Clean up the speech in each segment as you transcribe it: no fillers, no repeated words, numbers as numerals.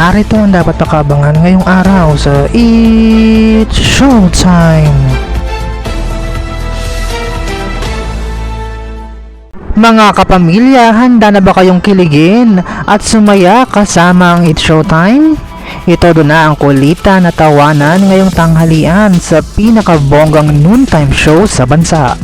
Narito ang dapat pakabangan ngayong araw sa It's Showtime! Mga kapamilya, handa na ba kayong kiligin at sumaya kasama ang It's Showtime? Ito doon na ang kulitan na tawanan ngayong tanghalian sa pinakabonggang noontime show sa bansa.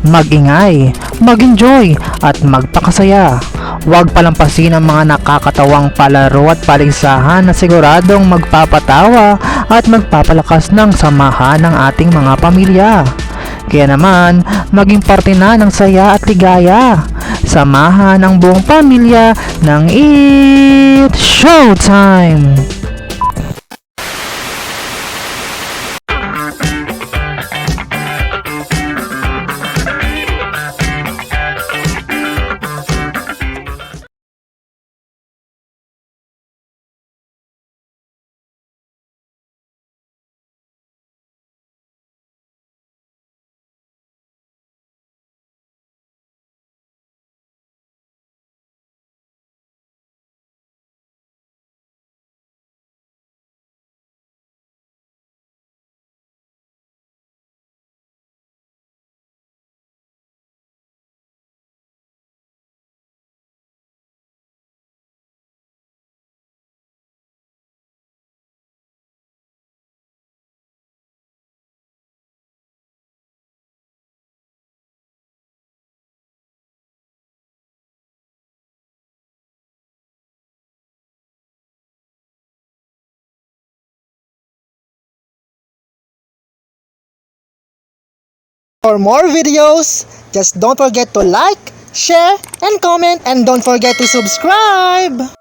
Mag-ingay, mag-enjoy at magpakasaya. Huwag palampasin ang mga nakakatawang palaro at paligsahan na siguradong magpapatawa at magpapalakas ng samahan ng ating mga pamilya. Kaya naman, maging parte na ng saya at ligaya. Samahan ang buong pamilya ng It's Showtime! For more videos, just don't forget to like, share, and comment, and don't forget to subscribe!